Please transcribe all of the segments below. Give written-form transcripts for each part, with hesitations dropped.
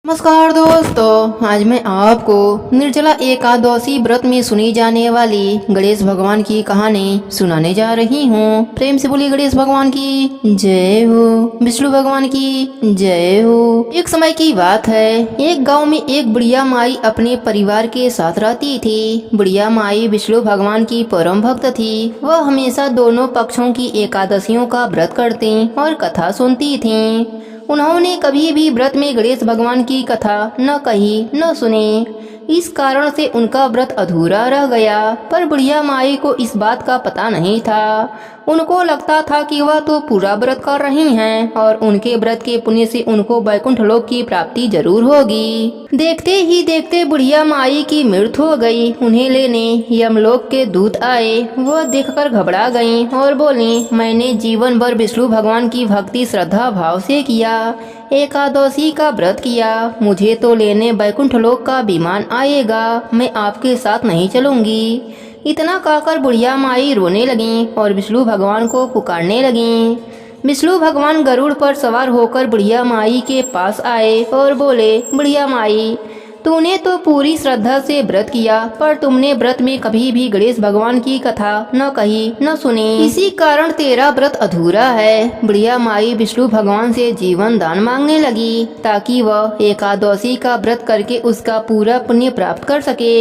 नमस्कार दोस्तों, आज मैं आपको निर्जला एकादशी व्रत में सुनी जाने वाली गणेश भगवान की कहानी सुनाने जा रही हूँ। प्रेम से बोलिए गणेश भगवान की जय हो, विष्णु भगवान की जय हो। एक समय की बात है, एक गांव में एक बुढ़िया माई अपने परिवार के साथ रहती थी। बुढ़िया माई विष्णु भगवान की परम भक्त थी। वह हमेशा दोनों पक्षों की एकादशियों का व्रत करती और कथा सुनती थी। उन्होंने कभी भी व्रत में गणेश भगवान की कथा न कही न सुनी। इस कारण से उनका व्रत अधूरा रह गया। पर बुढ़िया माई को इस बात का पता नहीं था। उनको लगता था कि वह तो पूरा व्रत कर रही हैं और उनके व्रत के पुण्य से उनको वैकुंठ लोक की प्राप्ति जरूर होगी। देखते ही देखते बुढ़िया माई की मृत्यु हो गई। उन्हें लेने यमलोक के दूत आए। वह देखकर घबरा गईं और बोली, मैंने जीवन भर विष्णु भगवान की भक्ति श्रद्धा भाव से किया, एकादशी का व्रत किया। मुझे तो लेने वैकुंठ लोक का विमान आएगा। मैं आपके साथ नहीं चलूंगी। इतना कहकर बुढ़िया माई रोने लगी और विष्णु भगवान को पुकारने लगी। विष्णु भगवान गरुड़ पर सवार होकर बुढ़िया माई के पास आए और बोले, बुढ़िया माई, तूने तो पूरी श्रद्धा से व्रत किया, पर तुमने व्रत में कभी भी गणेश भगवान की कथा न कही न सुनी। इसी कारण तेरा व्रत अधूरा है। बुढ़िया माई विष्णु भगवान से जीवन दान मांगने लगी ताकि वह एकादशी का व्रत करके उसका पूरा पुण्य प्राप्त कर सके।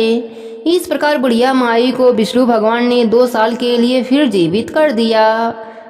इस प्रकार बुढ़िया माई को विष्णु भगवान ने 2 साल के लिए फिर जीवित कर दिया।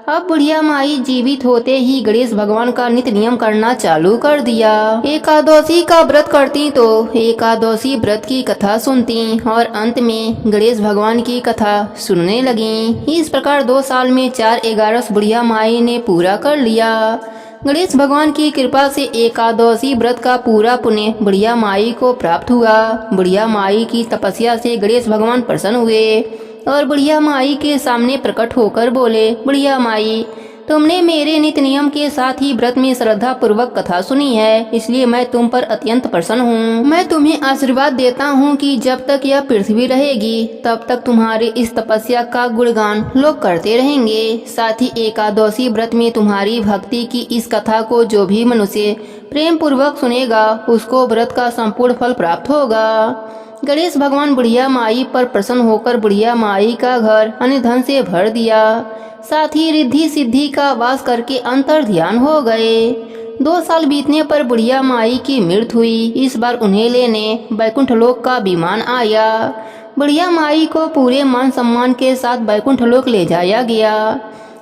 अब बुढ़िया माई जीवित होते ही गणेश भगवान का नित्य नियम करना चालू कर दिया। एकादशी का व्रत करती तो एकादशी व्रत की कथा सुनती और अंत में गणेश भगवान की कथा सुनने लगी। इस प्रकार 2 साल में 4/11 बुढ़िया माई ने पूरा कर लिया। गणेश भगवान की कृपा से एकादशी व्रत का पूरा पुण्य बुढ़िया माई को प्राप्त हुआ। बुढ़िया माई की तपस्या से गणेश भगवान प्रसन्न हुए और बुढ़िया माई के सामने प्रकट होकर बोले, बुढ़िया माई, तुमने मेरे नित्य नियम के साथ ही व्रत में श्रद्धा पूर्वक कथा सुनी है, इसलिए मैं तुम पर अत्यंत प्रसन्न हूँ। मैं तुम्हें आशीर्वाद देता हूँ कि जब तक यह पृथ्वी रहेगी तब तक तुम्हारी इस तपस्या का गुणगान लोग करते रहेंगे। साथ ही एकादशी व्रत में तुम्हारी भक्ति की इस कथा को जो भी मनुष्य प्रेम पूर्वक सुनेगा उसको व्रत का संपूर्ण फल प्राप्त होगा। गणेश भगवान बुढ़िया माई पर प्रसन्न होकर बुढ़िया माई का घर अन्य धन से भर दिया। साथ ही रिद्धि सिद्धि का वास करके अंतर ध्यान हो गए। 2 साल बीतने पर बुढ़िया माई की मृत्यु हुई। इस बार उन्हें लेने वैकुंठ लोक का विमान आया। बुढ़िया माई को पूरे मान सम्मान के साथ वैकुंठ लोक ले जाया गया।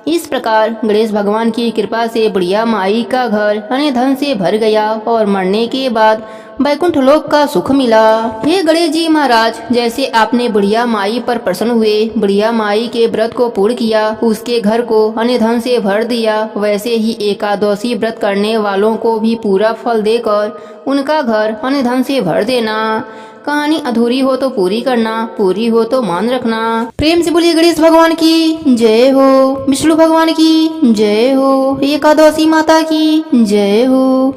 इस प्रकार गणेश भगवान की कृपा से बुढ़िया माई का घर अन्य धन से भर गया और मरने के बाद वैकुंठ लोक का सुख मिला। हे गणेश जी महाराज, जैसे आपने बुढ़िया माई पर प्रसन्न हुए, बुढ़िया माई के व्रत को पूर्ण किया, उसके घर को अन्य धन से भर दिया, वैसे ही एकादशी व्रत करने वालों को भी पूरा फल देकर उनका घर अन्य धन से भर देना। कहानी अधूरी हो तो पूरी करना, पूरी हो तो मान रखना। प्रेम से बोलिए गणेश भगवान की जय हो, विष्णु भगवान की जय हो, एकादशी माता की जय हो।